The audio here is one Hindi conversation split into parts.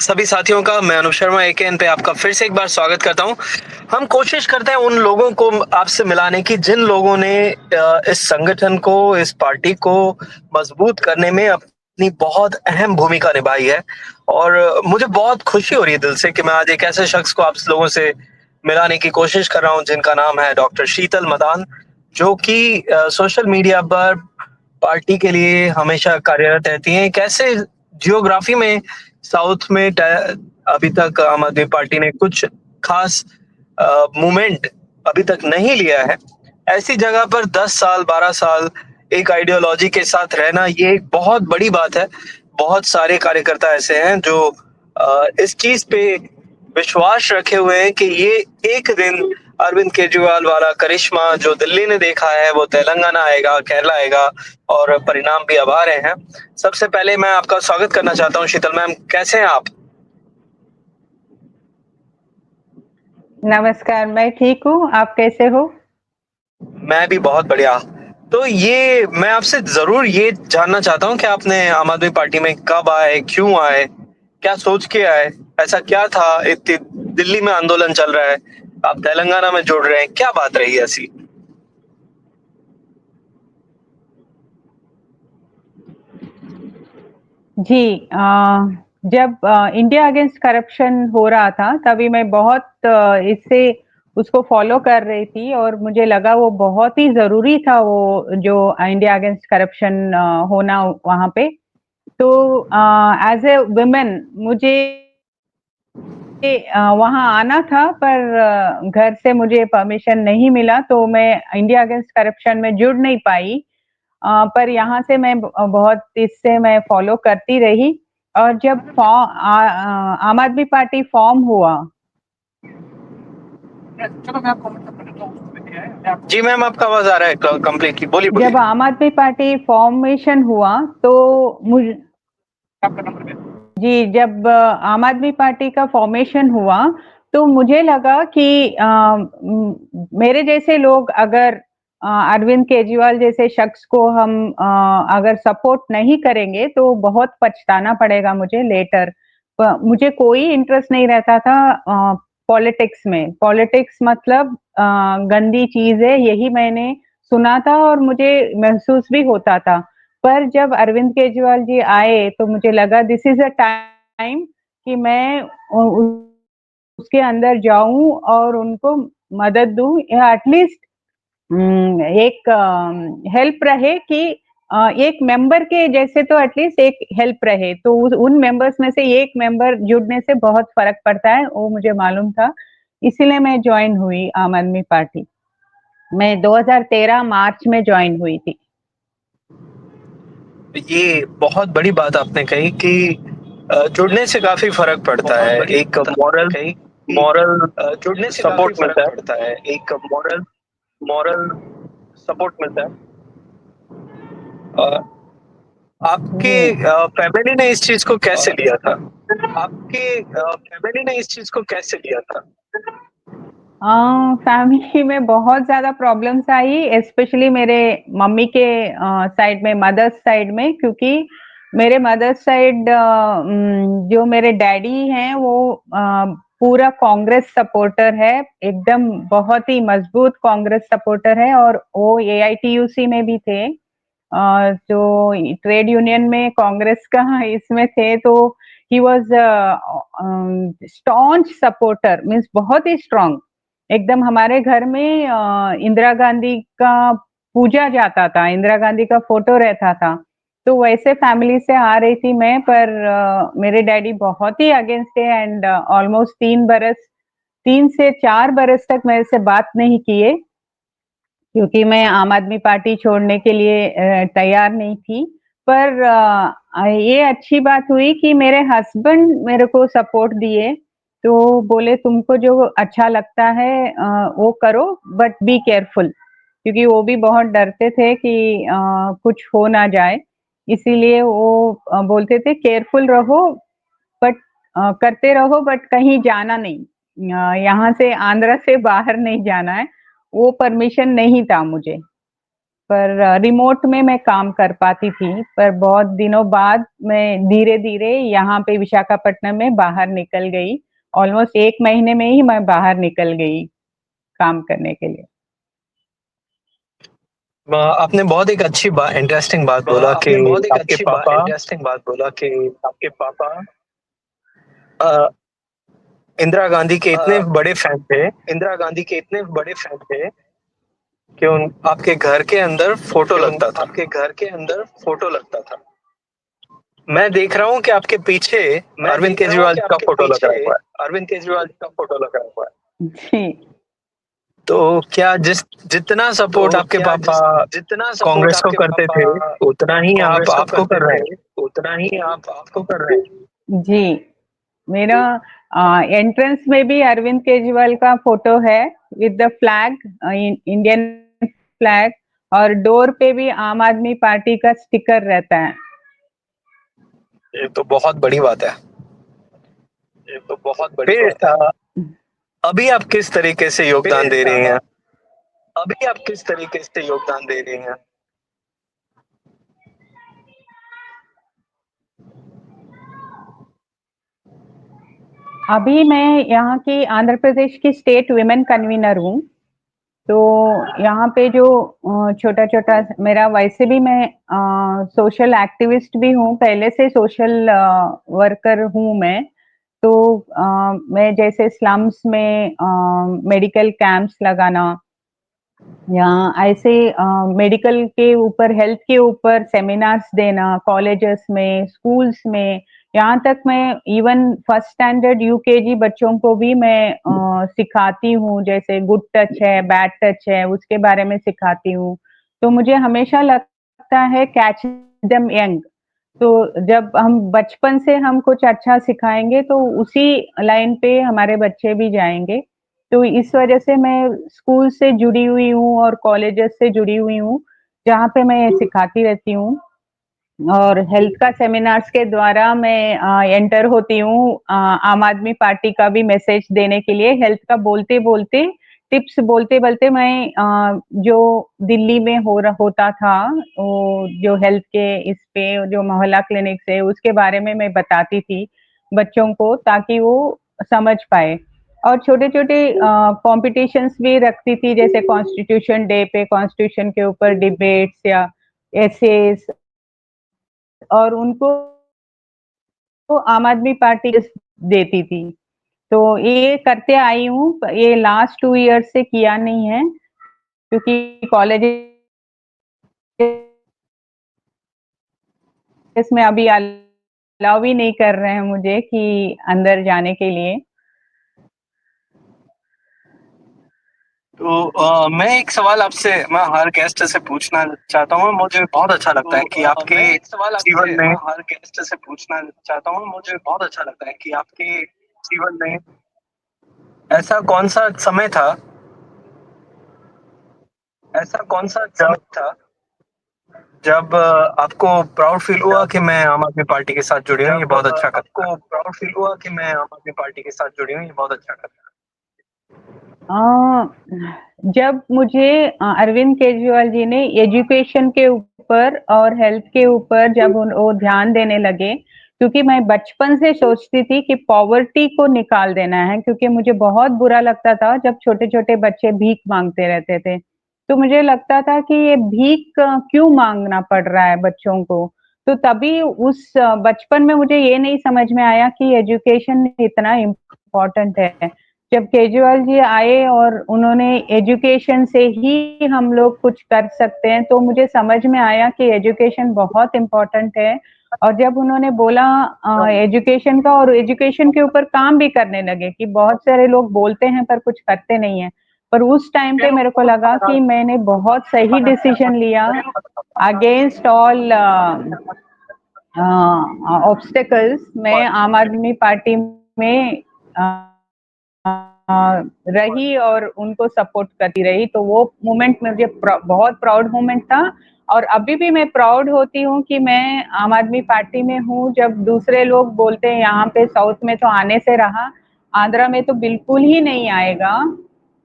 सभी साथियों का मैं अनुप शर्मा एकेएन पे आपका फिर से एक बार स्वागत करता हूँ। हम कोशिश करते हैं उन लोगों को आपसे मिलाने की जिन लोगों ने इस संगठन को, इस पार्टी को मजबूत करने में अपनी बहुत अहम भूमिका निभाई है। और मुझे बहुत खुशी हो रही है दिल से कि मैं आज एक ऐसे शख्स को आप लोगों से मिलाने की कोशिश कर रहा हूँ जिनका नाम है डॉक्टर शीतल मदान, जो कि सोशल मीडिया पर पार्टी के लिए हमेशा कार्यरत रहती हैं। एक ऐसे जियोग्राफी में साउथ में अभी तक आम आदमी पार्टी ने कुछ खास मूवमेंट अभी तक नहीं लिया है। ऐसी जगह पर 10 साल 12 साल एक आइडियोलॉजी के साथ रहना ये एक बहुत बड़ी बात है। बहुत सारे कार्यकर्ता ऐसे हैं जो इस चीज पे विश्वास रखे हुए हैं कि ये एक दिन अरविंद केजरीवाल वाला करिश्मा जो दिल्ली ने देखा है वो तेलंगाना आएगा, केरला आएगा और परिणाम भी अब आ रहे हैं। सबसे पहले मैं आपका स्वागत करना चाहता हूँ शीतल मैम, कैसे हैं आप? नमस्कार, मैं ठीक हूँ। आप कैसे हो? मैं भी बहुत बढ़िया। तो ये मैं आपसे जरूर ये जानना चाहता हूँ कि आपने आम आदमी पार्टी में कब आए, क्यों आए, क्या सोच के आए, ऐसा क्या था? इतनी दिल्ली में आंदोलन चल रहा है, आप तेलंगाना में जुड़ रहे हैं, क्या बात रही ऐसी? जी, जब इंडिया अगेंस्ट करप्शन हो रहा था तभी मैं बहुत इससे उसको फॉलो कर रही थी और मुझे लगा वो बहुत ही ज़रूरी था, वो जो इंडिया अगेंस्ट करप्शन होना वहाँ पे। तो एज़ ए वुमेन मुझे वहाँ आना था, पर घर से मुझे परमिशन नहीं मिला तो मैं इंडिया अगेंस्ट करप्शन में जुड़ नहीं पाई। पर यहाँ से मैं बहुत इससे मैं फॉलो करती रही और जब आम आदमी पार्टी फॉर्म हुआ। जी मैम, आपका आवाज आ रहा है कंप्लीटली, बोलिए जब बोलिए। आम आदमी पार्टी फॉर्मेशन हुआ तो मुझ जी, जब आम आदमी पार्टी का फॉर्मेशन हुआ तो मुझे लगा कि मेरे जैसे लोग अगर अरविंद केजरीवाल जैसे शख्स को हम अगर सपोर्ट नहीं करेंगे तो बहुत पछताना पड़ेगा मुझे लेटर। मुझे कोई इंटरेस्ट नहीं रहता था पॉलिटिक्स में। पॉलिटिक्स मतलब गंदी चीज है, यही मैंने सुना था और मुझे महसूस भी होता था। पर जब अरविंद केजरीवाल जी आए तो मुझे लगा दिस इज अ टाइम कि मैं उसके अंदर जाऊं और उनको मदद दूं या एटलीस्ट एक हेल्प रहे कि एक मेंबर के जैसे तो एटलीस्ट एक हेल्प रहे, तो उन मेंबर्स में से एक मेंबर जुड़ने से बहुत फर्क पड़ता है, वो मुझे मालूम था। इसीलिए मैं ज्वाइन हुई आम आदमी पार्टी। मैं 2013 मार्च में ज्वाइन हुई थी। ये बहुत बड़ी बात आपने कही कि जुड़ने से काफी फर्क पड़ता है, एक मॉरल मॉरल जुड़ने से काफी सपोर्ट मिलता फर्क है, पड़ता है, एक मॉरल मॉरल सपोर्ट मिलता है। अ, आपके जी। फैमिली ने इस चीज को कैसे लिया था? आपके फैमिली ने इस चीज को कैसे लिया था? फैमिली में बहुत ज़्यादा प्रॉब्लम्स आई, स्पेशली मेरे मम्मी के साइड में, मदर्स साइड में, क्योंकि मेरे मदर्स साइड जो मेरे डैडी हैं वो पूरा कांग्रेस सपोर्टर है, एकदम बहुत ही मजबूत कांग्रेस सपोर्टर है और वो एआईटीयूसी में भी थे। जो ट्रेड यूनियन में कांग्रेस का इसमें थे, तो he was staunch supporter, means बहुत ही स्ट्रांग। एकदम हमारे घर में इंदिरा गांधी का पूजा जाता था, इंदिरा गांधी का फोटो रहता था। तो वैसे फैमिली से आ रही थी मैं, पर मेरे डैडी बहुत ही अगेंस्ट थे एंड ऑलमोस्ट 3 से 4 बरस तक मेरे से बात नहीं किए, क्योंकि मैं आम आदमी पार्टी छोड़ने के लिए तैयार नहीं थी। पर ये अच्छी बात हुई कि मेरे हस्बैंड मेरे को सपोर्ट दिए, तो बोले तुमको जो अच्छा लगता है वो करो, बट बी केयरफुल, क्योंकि वो भी बहुत डरते थे कि कुछ हो ना जाए। इसीलिए वो बोलते थे केयरफुल रहो, बट करते रहो, बट कहीं जाना नहीं, यहाँ से आंध्र से बाहर नहीं जाना है। वो परमिशन नहीं था मुझे। पर रिमोट में मैं काम कर पाती थी, पर बहुत दिनों बाद मैं धीरे-धीरे यहाँ पे विशाखापट्टनम में बाहर निकल गई। ऑलमोस्ट 1 महीने में ही मैं बाहर निकल गई काम करने के लिए। आपने बहुत एक अच्छी इंटरेस्टिंग बात बोला कि आपने बहुत एक आपके अच्छी पापा इंटरेस्टिंग बात बोला कि आपके पापा अ, इंदिरा गांधी के इतने अ, बड़े फैन थे इंदिरा गांधी के इतने बड़े फैन थे कि उन आपके घर के अंदर फोटो कि लगता था। आपके घर के अंदर फोटो लगता था। मैं देख रहा हूँ कि आपके पीछे मैं अरविंद देख रहा हूँ केजरीवाल कि का आपके फोटो लगा पीछे हुआ है। अरविंद केजरीवाल का फोटो लगा हुआ है। जी। तो क्या जितना सपोर्ट तो आपके क्या पापा जितना सपोर्ट कांग्रेस को आपके करते थे, पापा उतना ही आप कांग्रेस को आपको करते कर रहे थे, हैं। उतना ही आप आपको कर रहे हैं। जी, मेरा एंट्रेंस में भी अरविंद केजरीवाल का फोटो है with the flag, Indian flag, और डोर पे भी आम आदमी पार्टी का स्टिकर रहता है। ये तो बहुत बड़ी बात है। ये तो बहुत बड़ी फिर बात है। अभी आप किस तरीके से योगदान दे रही हैं? अभी आप किस तरीके से योगदान दे रही हैं? अभी मैं यहाँ की आंध्र प्रदेश की स्टेट वुमेन कन्वीनर हूँ। तो यहाँ पे जो छोटा-छोटा मेरा, वैसे भी मैं सोशल एक्टिविस्ट भी हूँ, पहले से सोशल वर्कर हूँ मैं। तो मैं जैसे स्लम्स में मेडिकल कैंप्स लगाना, या ऐसे मेडिकल के ऊपर, हेल्थ के ऊपर सेमिनार्स देना कॉलेजेस में, स्कूल्स में। यहाँ तक मैं इवन फर्स्ट स्टैंडर्ड यूकेजी बच्चों को भी मैं सिखाती हूँ, जैसे गुड टच है, बैड टच है, उसके बारे में सिखाती हूँ। तो मुझे हमेशा लगता है कैच देम यंग। तो जब हम बचपन से हम कुछ अच्छा सिखाएँगे तो उसी लाइन पे हमारे बच्चे भी जाएँगे। तो इस वजह से मैं स्कूल से जुड़ी हुई हूँ और कॉलेजेस से जुड़ी हुई हूँ, जहाँ पे मैं सिखाती रहती हूँ। और हेल्थ का सेमिनार्स के द्वारा मैं एंटर होती हूँ आम आदमी पार्टी का भी मैसेज देने के लिए। हेल्थ का बोलते-बोलते, टिप्स बोलते-बोलते मैं जो दिल्ली में होता था, वो जो हेल्थ के इस पे जो मोहल्ला क्लिनिक्स है, उसके बारे में मैं बताती थी बच्चों को, ताकि वो समझ पाएँ। और छोटे-छोटे कॉम्पिटिशन्स भी रखती थी, जैसे कॉन्स्टिट्यूशन डे पे कॉन्स्टिट्यूशन के ऊपर डिबेट्स या एसेस, और उनको तो आम आदमी पार्टी देती थी। तो ये करते आई हूँ, ये लास्ट 2 ईयर्स से किया नहीं है, क्योंकि कॉलेजेस में अभी अलाउ भी नहीं कर रहे हैं मुझे कि अंदर जाने के लिए। तो मैं एक सवाल आपसे, मैं हर गेस्ट से पूछना चाहता हूँ। मुझे बहुत अच्छा लगता है कि तो आपके मैं एक सवाल आपसे, जीवन में मैं हर गेस्ट से पूछना चाहता हूँ। मुझे बहुत अच्छा लगता है कि आपके जीवन में ऐसा कौन सा समय था ऐसा कौन सा जब समय था जब आपको प्राउड फील हुआ कि मैं आम आदमी पार्टी के साथ जुड़ी हूँ, ये जब बहुत अच्छा करता है? आपको प्राउड फील हुआ कि मैं आम आदमी पार्टी के साथ जुड़ी हूँ, ये बहुत अच्छा करता अ, जब मुझे अरविंद केजरीवाल जी ने एजुकेशन के ऊपर और हेल्थ के ऊपर जब वो ध्यान देने लगे, क्योंकि मैं बचपन से सोचती थी कि पॉवर्टी को निकाल देना है, क्योंकि मुझे बहुत बुरा लगता था जब छोटे-छोटे बच्चे भीख माँगते रहते थे। तो मुझे लगता था कि ये भीख क्यों माँगना पड़ रहा है बच्चों को? तो तभी उस बचपन में मुझे ये नहीं समझ में आया कि एजुकेशन इतना इम्पोर्टेंट है। जब केजरीवाल जी आए और उन्होंने एजुकेशन से ही हम लोग कुछ कर सकते हैं, तो मुझे समझ में आया कि एजुकेशन बहुत इम्पोर्टेंट है। और जब उन्होंने बोला एजुकेशन का, और एजुकेशन के ऊपर काम भी करने लगे, कि बहुत सारे लोग बोलते हैं पर कुछ करते नहीं हैं। पर उस टाइम पे मेरे को लगा कि मैंने बहुत सही डिसीजन लिया, अगेंस्ट ऑल ऑब्स्टेकल्स। मैं आम आदमी पार्टी में रही और उनको सपोर्ट करती रही। तो वो मोमेंट मुझे बहुत प्राउड मोमेंट था, और अभी भी मैं प्राउड होती हूँ कि मैं आम आदमी पार्टी में हूँ। जब दूसरे लोग बोलते हैं यहाँ पे साउथ में तो आने से रहा, आंध्रा में तो बिल्कुल ही नहीं आएगा,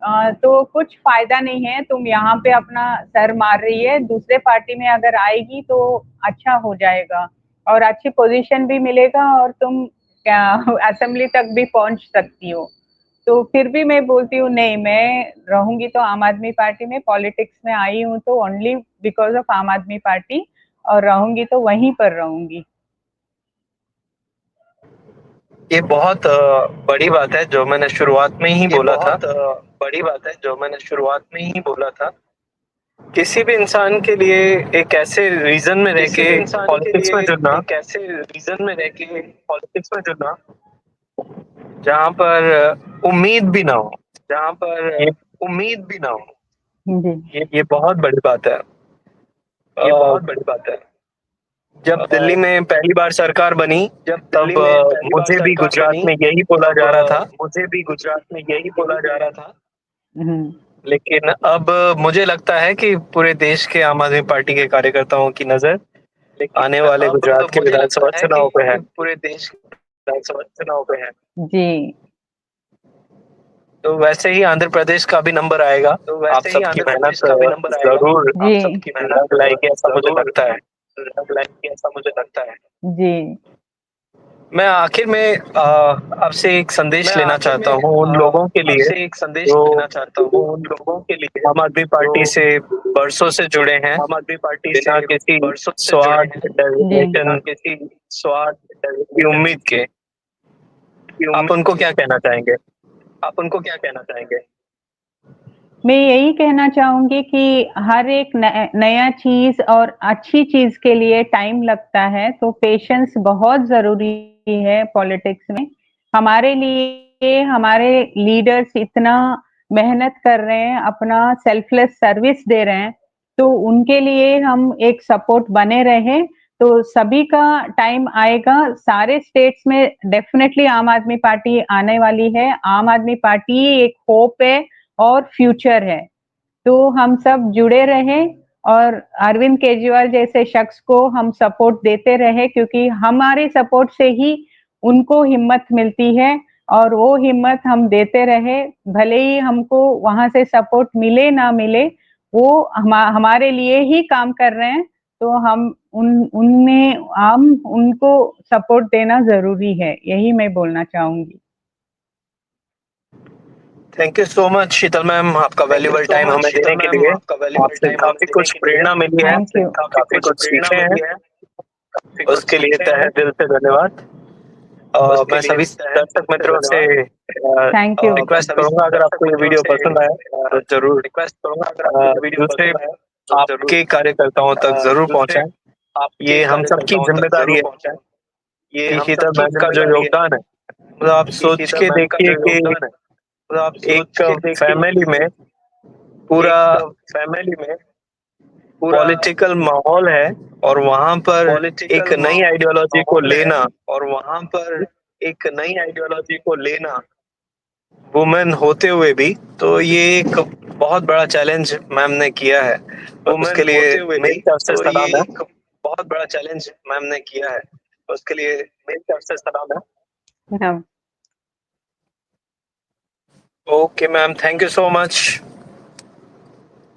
तो कुछ फायदा नहीं है, तुम यहाँ पे अपना सर मार रही है, दूसरे पार्टी में अगर आएगी तो अच्छा हो जाएगा और अच्छी पोजीशन भी मिलेगा और तुम क्या असेंबली तक भी पहुंच सकती हो। तो फिर भी मैं बोलती हूँ नहीं, मैं रहूंगी तो आम आदमी पार्टी में, पॉलिटिक्स में आई हूँ तो ओनली बिकॉज ऑफ आम आदमी पार्टी, और रहूंगी तो वहीं पर रहूंगी। ये बहुत बड़ी बात है जो मैंने शुरुआत में ही बोला था। बड़ी बात है जो मैंने शुरुआत में ही बोला था। किसी भी इंसान के लिए एक ऐसे रीजन में रह किसी के भी इंसान के पॉलिटिक्स लिए में जुड़ना एक ऐसे रीजन में रह के पॉलिटिक्स में जुड़ना जहाँ पर उम्मीद भी ना हो, जहाँ पर ये उम्मीद भी ना हो, जी ये बहुत बड़ी बात है। ये बहुत बड़ी बात है। जब दिल्ली में पहली बार सरकार बनी जब दिल्ली तब में पहली बार मुझे भी सरकार गुजरात बनी में यही बोला तब जा रहा था, मुझे भी गुजरात में यही बोला जा रहा था। हम्म, लेकिन अब मुझे लगता है कि पूरे देश के आम आदमी पार्टी के कार्यकर्ताओं की नजर आने लेकिन वाले अब गुजरात के मुझे विधानसभा लगता है चुनाव पे है। कि पूरे देश के विधानसभा चुनाव पे है। जी तो वैसे ही आंध्र प्रदेश का भी नंबर आएगा। तो आप वैसे ही सबकी आंध्र प्रदेश मेहनत का भी नंबर आएगा। जरूर आप जी सबकी लग मेहनत लाएगी, ऐसा मुझे जरूर लगता है। लग लाएगी, ऐसा मुझे लगता है। जी। मैं आखिर में आपसे एक मैं संदेश लेना आखिर चाहता में हूँ उन लोगों के लिए आपसे एक संदेश जो देना चाहता हूँ उन लोगों के लिए आम आदमी पार्टी जो से बरसों से जुड़े हैं, आम आदमी पार्टी बिना से किसी बरसों से जुड़े स्वार्थ हैं, जी बिना डेजिग्नेशन किसी स्वार्थ की उम्मीद के। की आप उम्मीद उनको के। क्या कहना चाहेंगे? आप उनको क्या कहना चाहेंगे? मैं यही कहना चाहूंगी कि हर एक नया चीज और अच्छी चीज के लिए टाइम लगता है, तो पेशेंस बहुत जरूरी है पॉलिटिक्स में। हमारे लिए हमारे लीडर्स इतना मेहनत कर रहे हैं, अपना सेल्फलेस सर्विस दे रहे हैं, तो उनके लिए हम एक सपोर्ट बने रहे तो सभी का टाइम आएगा। सारे स्टेट्स में डेफिनेटली आम आदमी पार्टी आने वाली है। आम आदमी पार्टी एक होप है और फ्यूचर है, तो हम सब जुड़े रहें और अरविंद केजरीवाल जैसे शख्स को हम सपोर्ट देते रहे, क्योंकि हमारे सपोर्ट से ही उनको हिम्मत मिलती है और वो हिम्मत हम देते रहे। भले ही हमको वहां से सपोर्ट मिले ना मिले, वो हमारे लिए ही काम कर रहे हैं, तो हम हम उनको सपोर्ट देना जरूरी है, यही मैं बोलना चाहूंगी। Thank you so much Sheetal ma'am, आपका thank you valuable so time much हमें शीतल देने के मैम, लिए। आपका वैल्यूबल आपसे टाइम हमें काफी देने कुछ के लिए। प्रेरणा मिली है, थैंक यू। काफी कुछ प्रेरणा सीखे हैं। मिली है, काफी कुछ उसके लिए सीखे तहे हैं। दिल से धन्यवाद। उसके मैं लिए सभी तहे दर्शक दिल से मित्रों से धन्यवाद। Thank you. मैं रिक्वेस्ट सभी करूंगा अगर दर्शक आपको ये मित्रों वीडियो से पसंद आए तो जरूर रिक्वेस्ट करूंगा अगर आपको ये वीडियो दूसरे पसंद आया तो जरूर आपके कार्यकर्ताओं तक जरूर दूसरे पहुंचाएं। आपके ये हम सबकी कार्यकर्ताओं तक जिम्मेदारी जरूर है पहुंचाएं। ये कि हम शीतल सबकी मैम का जो जिम्मेदारी है योगदान है, मतलब आप कि सोच शीतल के मैम का देखिए जो कि योगदान है, तो आप सोच एक के देखिए फैमिली कि में पूरा एक फैमिली में पूरा पॉलिटिकल माहौल है और वहां पर एक पॉलिटिकल नई आइडियोलॉजी को माहौल है लेना, और वहां पर एक नई आइडियोलॉजी को लेना वुमेन होते हुए भी, तो ये एक बहुत बड़ा चैलेंज मैम ने किया है और वुमेन उसके लिए होते हुए भी, मेरी तरफ से तो ये सलाम है। एक बहुत बड़ा चैलेंज मैम ने किया है। उसके लिए मेरी तरफ से सलाम है। हाँ, okay ma'am, thank you so much.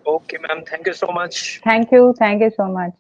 Okay ma'am, thank you so much. Thank you so much.